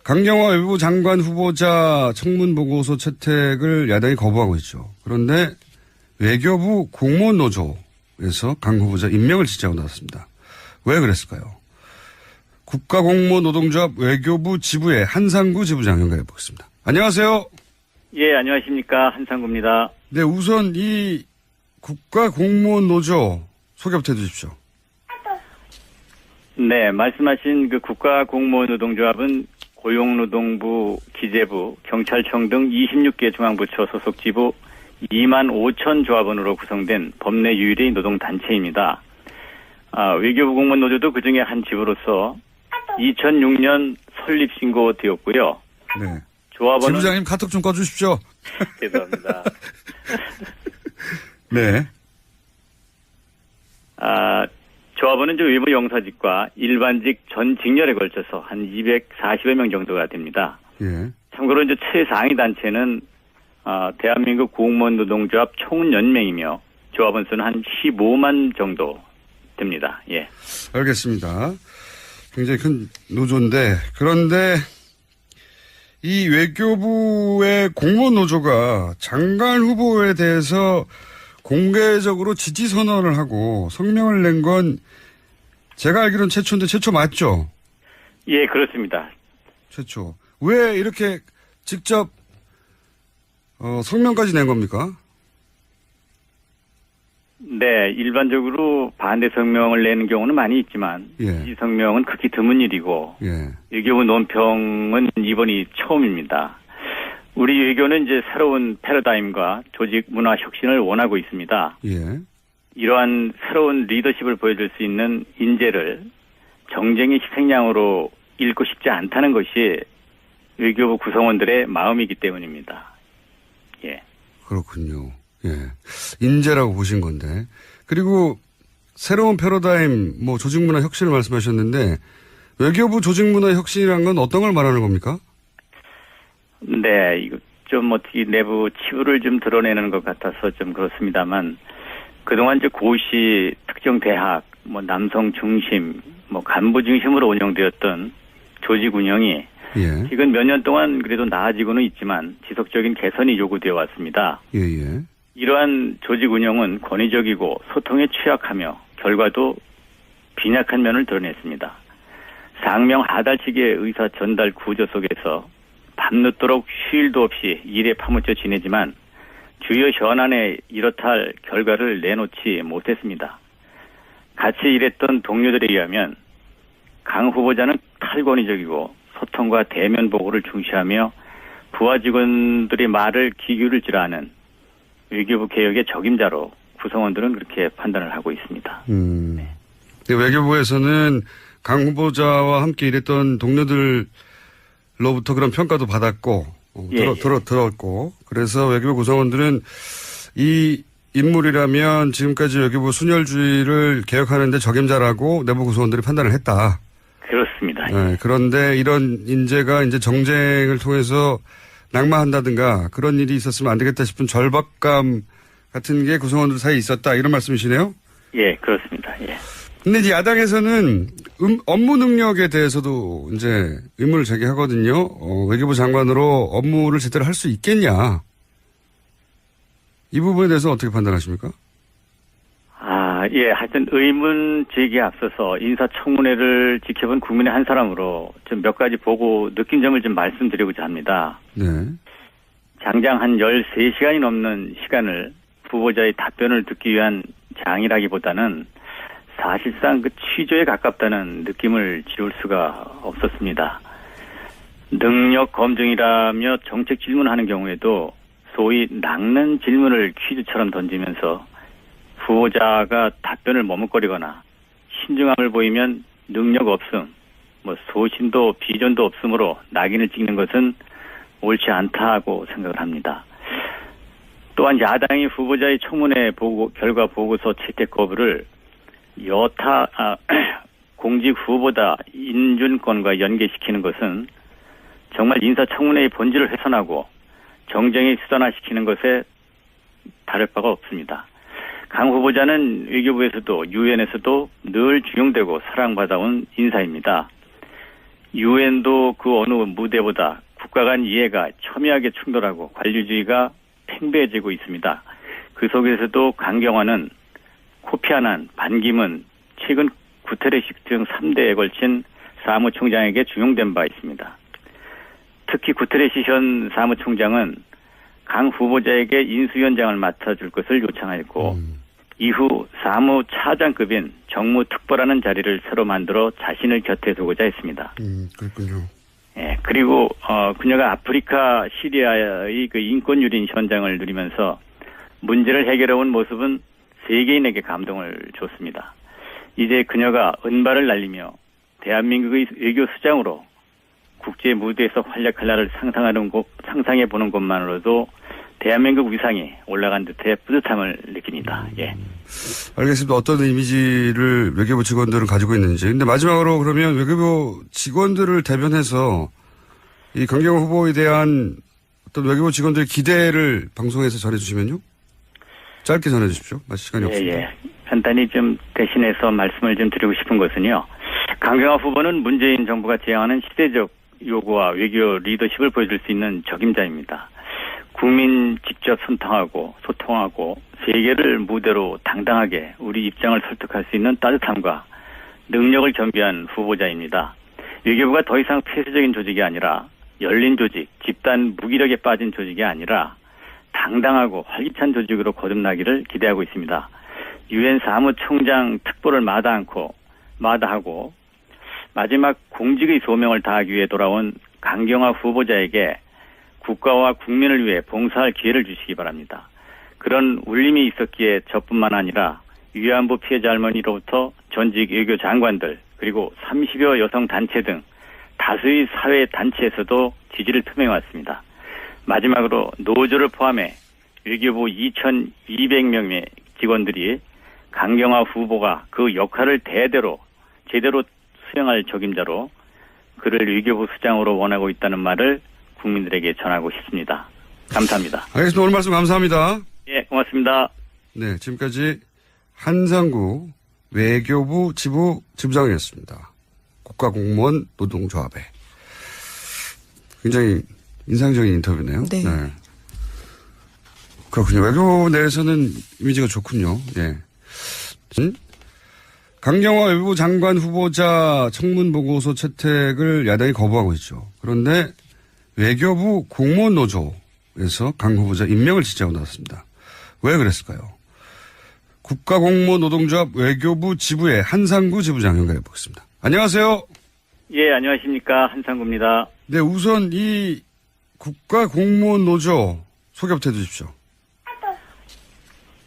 강경화 외교부 장관 후보자 청문 보고서 채택을 야당이 거부하고 있죠. 그런데 외교부 공무원 노조에서 강 후보자 임명을 지지하고 나왔습니다. 왜 그랬을까요? 국가공무원 노동조합 외교부 지부의 한상구 지부장 연결해 보겠습니다. 안녕하세요. 예, 안녕하십니까. 한상구입니다. 네, 우선 이 국가공무원 노조 소개부터 해주십시오. 네, 말씀하신 그 국가공무원 노동조합은 고용노동부, 기재부, 경찰청 등 26개 중앙부처 소속 지부 2만 5천 조합원으로 구성된 법내 유일의 노동단체입니다. 외교부 공무원 노조도 그중에 한 지부로서 2006년 설립 신고되었고요. 네. 조합원은 지부장님 카톡 좀 꺼주십시오. 죄송합니다. 네. 조합원은 외부 영사직과 일반직 전 직렬에 걸쳐서 한 240여 명 정도가 됩니다. 예. 참고로 최상위 단체는 대한민국 공무원 노동조합 총연맹이며 조합원 수는 한 15만 정도 됩니다. 예. 알겠습니다. 굉장히 큰 노조인데, 그런데 이 외교부의 공무원 노조가 장관 후보에 대해서 공개적으로 지지 선언을 하고 성명을 낸 건 제가 알기로는 최초인데 최초 맞죠? 예, 그렇습니다. 최초. 왜 이렇게 직접 성명까지 낸 겁니까? 네, 일반적으로 반대 성명을 내는 경우는 많이 있지만 지지 성명은 극히 드문 일이고 외교부 논평은 이번이 처음입니다. 우리 외교는 새로운 패러다임과 조직 문화 혁신을 원하고 있습니다. 예. 이러한 새로운 리더십을 보여줄 수 있는 인재를 정쟁의 희생양으로 잃고 싶지 않다는 것이 외교부 구성원들의 마음이기 때문입니다. 예. 그렇군요. 예. 인재라고 보신 건데. 그리고 새로운 패러다임, 조직 문화 혁신을 말씀하셨는데 외교부 조직 문화 혁신이란 건 어떤 걸 말하는 겁니까? 네, 이거 좀 어떻게 내부 치부를 좀 드러내는 것 같아서 좀 그렇습니다만, 그동안 고시 특정 대학, 남성 중심, 간부 중심으로 운영되었던 조직 운영이 지금 몇 년 동안 그래도 나아지고는 있지만 지속적인 개선이 요구되어 왔습니다. 예. 이러한 조직 운영은 권위적이고 소통에 취약하며 결과도 빈약한 면을 드러냈습니다. 상명 하달치기의 의사 전달 구조 속에서 밤늦도록 휴일도 없이 일에 파묻혀 지내지만 주요 현안에 이렇다 할 결과를 내놓지 못했습니다. 같이 일했던 동료들에 의하면 강 후보자는 탈권위적이고 소통과 대면 보고를 중시하며 부하 직원들의 말을 귀 기울이지 않은 외교부 개혁의 적임자로 구성원들은 그렇게 판단을 하고 있습니다. 네. 외교부에서는 강 후보자와 함께 일했던 동료들로부터 그런 평가도 받았고 들었고 그래서 외교부 구성원들은 이 인물이라면 지금까지 외교부 순혈주의를 개혁하는 데 적임자라고 내부 구성원들이 판단을 했다. 그렇습니다. 네, 그런데 이런 인재가 이제 정쟁을 통해서 낙마한다든가 그런 일이 있었으면 안 되겠다 싶은 절박감 같은 게 구성원들 사이에 있었다. 이런 말씀이시네요? 예, 그렇습니다. 예. 근데 이제 야당에서는 업무 능력에 대해서도 이제 의문을 제기하거든요. 외교부 장관으로 업무를 제대로 할 수 있겠냐. 이 부분에 대해서 어떻게 판단하십니까? 예, 하여튼 의문 제기에 앞서서 인사청문회를 지켜본 국민의 한 사람으로 좀 몇 가지 보고 느낀 점을 좀 말씀드리고자 합니다. 네. 장장 한 13시간이 넘는 시간을 후보자의 답변을 듣기 위한 장이라기보다는 사실상 취조에 가깝다는 느낌을 지울 수가 없었습니다. 능력 검증이라며 정책 질문하는 경우에도 소위 낚는 질문을 퀴즈처럼 던지면서 후보자가 답변을 머뭇거리거나 신중함을 보이면 능력 없음, 소신도 비전도 없으므로 낙인을 찍는 것은 옳지 않다고 생각을 합니다. 또한 야당이 후보자의 청문회 결과 보고서 채택 거부를 여타 공직 후보자 인준권과 연계시키는 것은 정말 인사청문회의 본질을 훼손하고 정쟁의 수단화시키는 것에 다를 바가 없습니다. 강 후보자는 외교부에서도 유엔에서도 늘 중용되고 사랑받아온 인사입니다. 유엔도 그 어느 무대보다 국가 간 이해가 첨예하게 충돌하고 관료주의가 팽배해지고 있습니다. 그 속에서도 강경화는 코피 아난, 반기문, 최근 구테레시 등 3대에 걸친 사무총장에게 중용된 바 있습니다. 특히 구테레시 현 사무총장은 강 후보자에게 인수위원장을 맡아줄 것을 요청하였고 이후 사무차장급인 정무특보라는 자리를 새로 만들어 자신을 곁에 두고자 했습니다. 그렇군요. 예, 그리고 그녀가 아프리카 시리아의 그 인권유린 현장을 누리면서 문제를 해결해온 모습은 세계인에게 감동을 줬습니다. 이제 그녀가 은발을 날리며 대한민국의 외교 수장으로 국제 무대에서 활약할 날을 상상해 보는 것만으로도 대한민국 위상이 올라간 듯해 뿌듯함을 느낍니다. 예. 알겠습니다. 어떤 이미지를 외교부 직원들은 가지고 있는지. 근데 마지막으로 그러면 외교부 직원들을 대변해서 이 강경화 후보에 대한 어떤 외교부 직원들의 기대를 방송에서 전해주시면요. 짧게 전해주십시오. 시간이 없습니다. 예. 간단히 좀 대신해서 말씀을 좀 드리고 싶은 것은요. 강경화 후보는 문재인 정부가 지향하는 시대적 요구와 외교 리더십을 보여줄 수 있는 적임자입니다. 국민 직접 소통하고 세계를 무대로 당당하게 우리 입장을 설득할 수 있는 따뜻함과 능력을 겸비한 후보자입니다. 외교부가 더 이상 폐쇄적인 조직이 아니라 열린 조직, 집단 무기력에 빠진 조직이 아니라 당당하고 활기찬 조직으로 거듭나기를 기대하고 있습니다. 유엔 사무총장 특보를 마다하고 마지막 공직의 소명을 다하기 위해 돌아온 강경화 후보자에게 국가와 국민을 위해 봉사할 기회를 주시기 바랍니다. 그런 울림이 있었기에 저뿐만 아니라 위안부 피해자 할머니로부터 전직 외교 장관들 그리고 30여 여성 단체 등 다수의 사회 단체에서도 지지를 표명해왔습니다. 마지막으로 노조를 포함해 외교부 2,200명의 직원들이 강경화 후보가 그 역할을 제대로 수행할 적임자로 그를 외교부 수장으로 원하고 있다는 말을 국민들에게 전하고 싶습니다. 감사합니다. 알겠습니다. 오늘 말씀 감사합니다. 예, 고맙습니다. 네, 지금까지 한상구 외교부 지부장이었습니다. 국가공무원 노동조합회. 굉장히 인상적인 인터뷰네요. 네. 그렇군요. 외교 내에서는 이미지가 좋군요. 예. 강경화 외교부 장관 후보자 청문 보고서 채택을 야당이 거부하고 있죠. 그런데 외교부 공무원 노조에서 강 후보자 임명을 지지하고 나왔습니다. 왜 그랬을까요? 국가공무원 노동조합 외교부 지부의 한상구 지부장 연결해 보겠습니다. 안녕하세요. 예, 안녕하십니까. 한상구입니다. 네, 우선 이 국가공무원 노조 소개부터 해주십시오.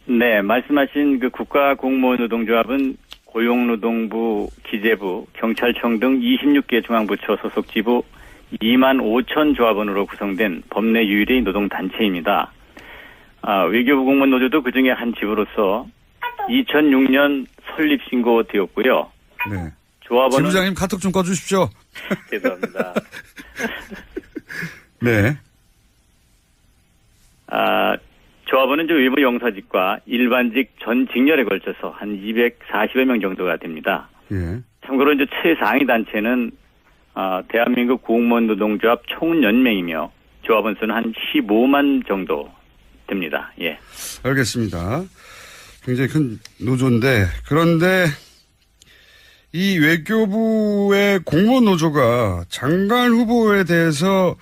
네, 말씀하신 그 국가공무원 노동조합은 고용노동부, 기재부, 경찰청 등 26개 중앙부처 소속 지부 2만 5천 조합원으로 구성된 법내 유일의 노동단체입니다. 외교부 공무원 노조도 그중에 한 지부로서 2006년 설립 신고되었고요. 네. 조합원은 지부장님 카톡 좀 꺼주십시오. 죄송합니다. 네. 조합원은 외부 영사직과 일반직 전 직렬에 걸쳐서 한 240여 명 정도가 됩니다. 예. 참고로 최상위 단체는 대한민국 공무원 노동조합 총연맹이며 조합원 수는 한 15만 정도 됩니다. 예. 알겠습니다. 굉장히 큰 노조인데, 그런데 이 외교부의 공무원 노조가 장관 후보에 대해서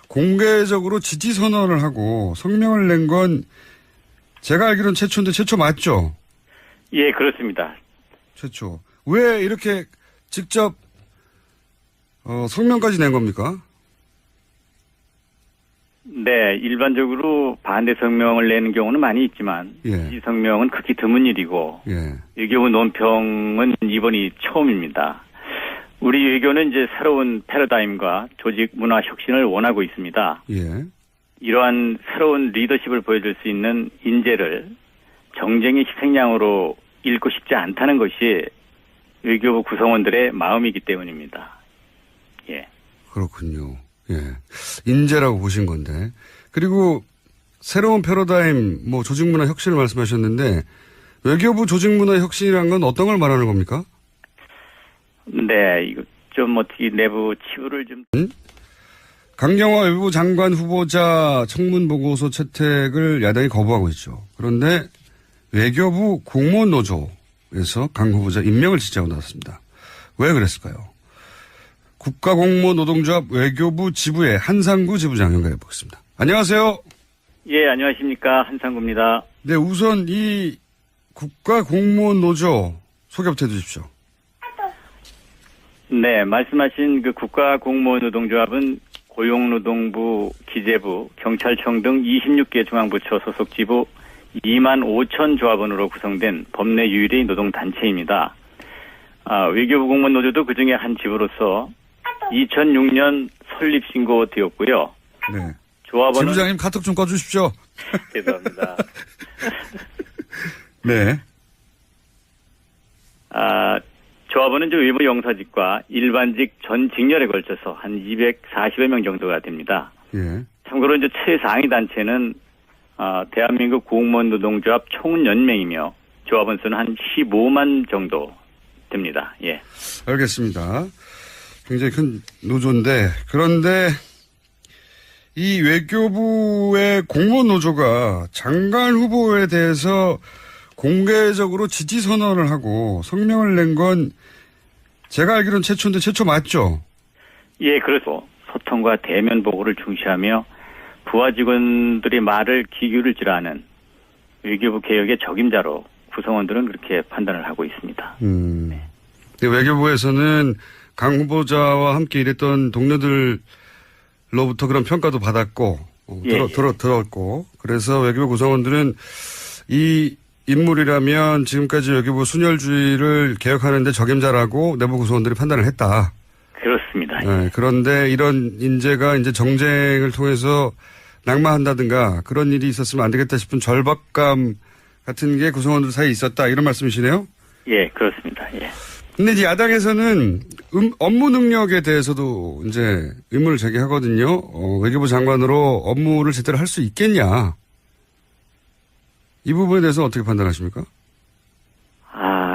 공개적으로 지지 선언을 하고 성명을 낸 건 제가 알기로는 최초인데 최초 맞죠? 예, 그렇습니다. 최초. 왜 이렇게 직접 성명까지 낸 겁니까? 네, 일반적으로 반대 성명을 내는 경우는 많이 있지만 지지 성명은 극히 드문 일이고 외교부 논평은 이번이 처음입니다. 우리 외교는 새로운 패러다임과 조직 문화 혁신을 원하고 있습니다. 예. 이러한 새로운 리더십을 보여줄 수 있는 인재를 정쟁의 희생양으로 잃고 싶지 않다는 것이 외교부 구성원들의 마음이기 때문입니다. 예. 그렇군요. 예. 인재라고 보신 건데. 그리고 새로운 패러다임, 조직 문화 혁신을 말씀하셨는데 외교부 조직 문화 혁신이란 건 어떤 걸 말하는 겁니까? 네, 이거 좀 어떻게 내부 치부를 좀. 강경화 외교부 장관 후보자 청문 보고서 채택을 야당이 거부하고 있죠. 그런데 외교부 공무원 노조에서 강 후보자 임명을 지지하고 나왔습니다. 왜 그랬을까요? 국가공무원 노동조합 외교부 지부의 한상구 지부장 연결해 보겠습니다. 안녕하세요. 예, 안녕하십니까. 한상구입니다. 네, 우선 이 국가공무원 노조 소개부터 해주십시오. 네, 말씀하신 그 국가공무원노동조합은 고용노동부, 기재부, 경찰청 등 26개 중앙부처 소속 지부 2만 5천 조합원으로 구성된 법내 유일의 노동단체입니다. 외교부 공무원 노조도 그중에 한 지부로서 2006년 설립 신고되었고요. 네. 조합원은 지부장님 카톡 좀 꺼주십시오. 죄송합니다. 네. 조합원은 외부 영사직과 일반직 전 직렬에 걸쳐서 한 240여 명 정도가 됩니다. 예. 참고로 이제 최상위 단체는 대한민국 공무원 노동조합 총연맹이며 조합원 수는 한 15만 정도 됩니다. 예. 알겠습니다. 굉장히 큰 노조인데, 그런데 이 외교부의 공무원 노조가 장관 후보에 대해서 공개적으로 지지 선언을 하고 성명을 낸 건 제가 알기로는 최초인데 최초 맞죠? 예, 그래서 소통과 대면 보고를 중시하며 부하 직원들의 말을 귀 기울이지 않은 외교부 개혁의 적임자로 구성원들은 그렇게 판단을 하고 있습니다. 네. 외교부에서는 강 후보자와 함께 일했던 동료들로부터 그런 평가도 받았고, 들었고, 그래서 외교부 구성원들은 이 인물이라면 지금까지 외교부 순혈주의를 개혁하는데 적임자라고 내부 구성원들이 판단을 했다. 그렇습니다. 네, 그런데 이런 인재가 이제 정쟁을 통해서 낙마한다든가 그런 일이 있었으면 안 되겠다 싶은 절박감 같은 게 구성원들 사이에 있었다. 이런 말씀이시네요? 예, 그렇습니다. 예. 근데 이제 야당에서는 업무 능력에 대해서도 이제 의문을 제기하거든요. 외교부 장관으로 업무를 제대로 할 수 있겠냐. 이 부분에 대해서 어떻게 판단하십니까?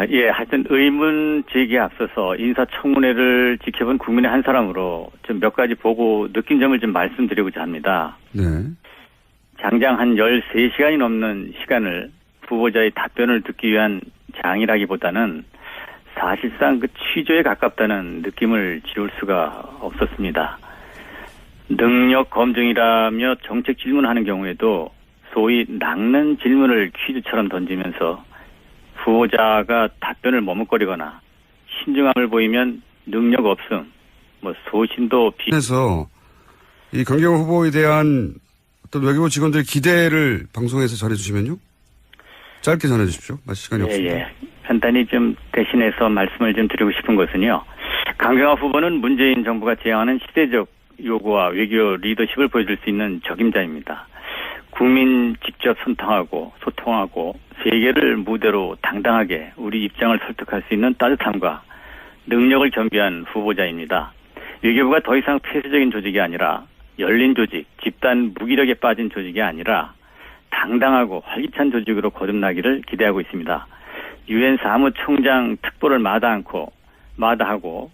예. 하여튼 의문 제기에 앞서서 인사청문회를 지켜본 국민의 한 사람으로 좀 몇 가지 보고 느낀 점을 좀 말씀드리고자 합니다. 네. 장장 한 13시간이 넘는 시간을 후보자의 답변을 듣기 위한 장이라기보다는 사실상 그 취조에 가깝다는 느낌을 지울 수가 없었습니다. 능력 검증이라며 정책 질문하는 경우에도 소위 낚는 질문을 퀴즈처럼 던지면서 후보자가 답변을 머뭇거리거나 신중함을 보이면 능력 없음, 소신도 그래서 이 강경화 후보에 대한 어떤 외교부 직원들의 기대를 방송에서 전해주시면요. 짧게 전해주십시오. 시간이 없습니다. 예. 간단히 좀 대신해서 말씀을 좀 드리고 싶은 것은요. 강경화 후보는 문재인 정부가 지향하는 시대적 요구와 외교 리더십을 보여줄 수 있는 적임자입니다. 국민 직접 소통하고 세계를 무대로 당당하게 우리 입장을 설득할 수 있는 따뜻함과 능력을 겸비한 후보자입니다. 외교부가 더 이상 폐쇄적인 조직이 아니라 열린 조직, 집단 무기력에 빠진 조직이 아니라 당당하고 활기찬 조직으로 거듭나기를 기대하고 있습니다. 유엔 사무총장 특보를 마다하고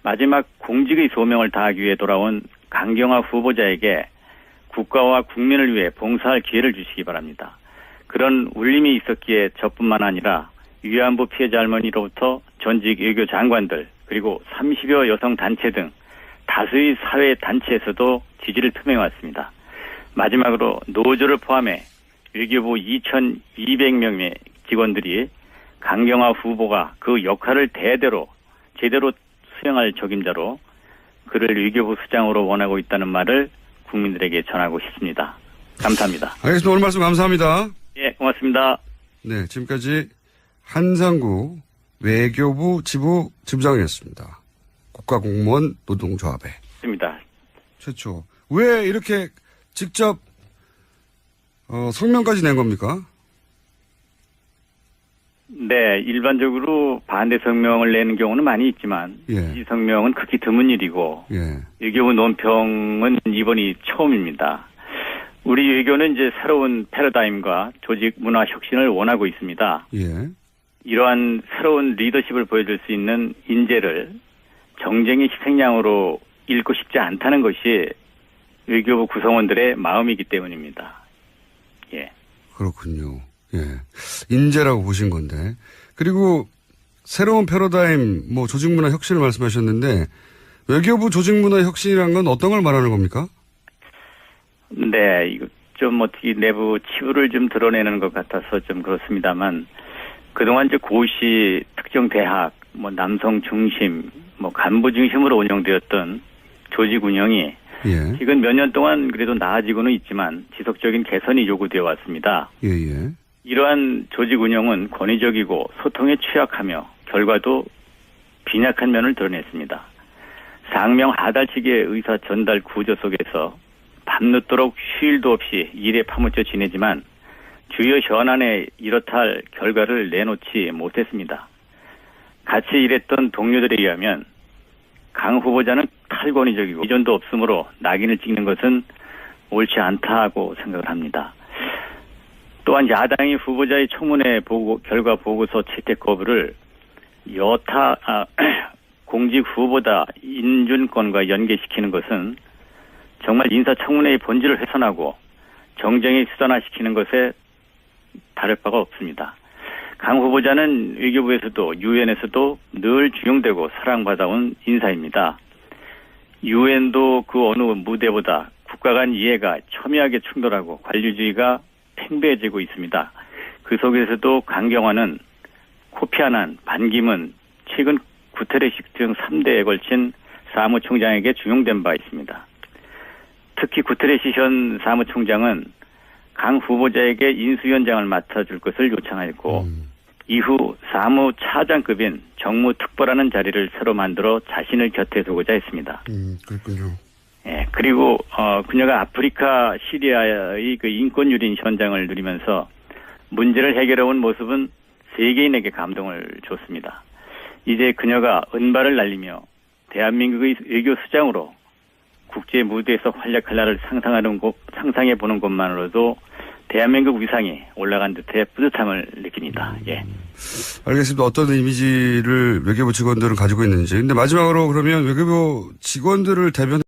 마지막 공직의 소명을 다하기 위해 돌아온 강경화 후보자에게 국가와 국민을 위해 봉사할 기회를 주시기 바랍니다. 그런 울림이 있었기에 저뿐만 아니라 위안부 피해자 할머니로부터 전직 외교 장관들 그리고 30여 여성 단체 등 다수의 사회 단체에서도 지지를 표명해왔습니다. 마지막으로 노조를 포함해 외교부 2,200명의 직원들이 강경화 후보가 그 역할을 제대로 수행할 적임자로 그를 외교부 수장으로 원하고 있다는 말을 국민들에게 전하고 싶습니다. 감사합니다. 알겠습니다. 오늘 말씀 감사합니다. 예, 고맙습니다. 네, 지금까지 한상구 외교부 지부 지부장이었습니다. 국가공무원 노동조합에. 맞습니다. 최초. 왜 이렇게 직접 성명까지 낸 겁니까? 네, 일반적으로 반대 성명을 내는 경우는 많이 있지만 이 성명은 극히 드문 일이고 외교부 논평은 이번이 처음입니다. 우리 외교는 이제 새로운 패러다임과 조직 문화 혁신을 원하고 있습니다. 이러한 새로운 리더십을 보여줄 수 있는 인재를 정쟁의 희생양으로 잃고 싶지 않다는 것이 외교부 구성원들의 마음이기 때문입니다. 예. 그렇군요. 예. 인재라고 보신 건데. 그리고 새로운 패러다임, 조직문화 혁신을 말씀하셨는데, 외교부 조직문화 혁신이란 건 어떤 걸 말하는 겁니까? 네, 이거 좀 어떻게 내부 치부를 좀 드러내는 것 같아서 좀 그렇습니다만, 그동안 이제 고시, 특정 대학, 남성 중심, 간부 중심으로 운영되었던 조직 운영이 예. 지금 몇 년 동안 그래도 나아지고는 있지만 지속적인 개선이 요구되어 왔습니다. 예. 이러한 조직 운영은 권위적이고 소통에 취약하며 결과도 빈약한 면을 드러냈습니다. 상명하달치기의 의사 전달 구조 속에서 밤늦도록 휴일도 없이 일에 파묻혀 지내지만 주요 현안에 이렇다 할 결과를 내놓지 못했습니다. 같이 일했던 동료들에 의하면 강 후보자는 탈권위적이고 비전도 없으므로 낙인을 찍는 것은 옳지 않다고 생각을 합니다. 또한 야당이 후보자의 청문회 결과 보고서 채택 거부를 공직 후보자 인준권과 연계시키는 것은 정말 인사청문회의 본질을 훼손하고 정쟁의 수단화시키는 것에 다를 바가 없습니다. 강 후보자는 외교부에서도 유엔에서도 늘 중용되고 사랑받아온 인사입니다. 유엔도 그 어느 무대보다 국가 간 이해가 첨예하게 충돌하고 관료주의가 팽배해지고 있습니다. 그 속에서도 강경화는 코피 아난, 반기문, 최근 구테레시 등 3대에 걸친 사무총장에게 중용된 바 있습니다. 특히 구테레시 현 사무총장은 강 후보자에게 인수위원장을 맡아줄 것을 요청하였고 이후 사무차장급인 정무특보라는 자리를 새로 만들어 자신을 곁에 두고자 했습니다. 그렇군요. 예, 그리고 그녀가 아프리카 시리아의 그 인권 유린 현장을 누리면서 문제를 해결해온 모습은 세계인에게 감동을 줬습니다. 이제 그녀가 은발을 날리며 대한민국의 외교 수장으로 국제 무대에서 활약할 날을 상상해 보는 것만으로도 대한민국 위상이 올라간 듯해 뿌듯함을 느낍니다. 예. 알겠습니다. 어떤 이미지를 외교부 직원들은 가지고 있는지. 근데 마지막으로 그러면 외교부 직원들을 대변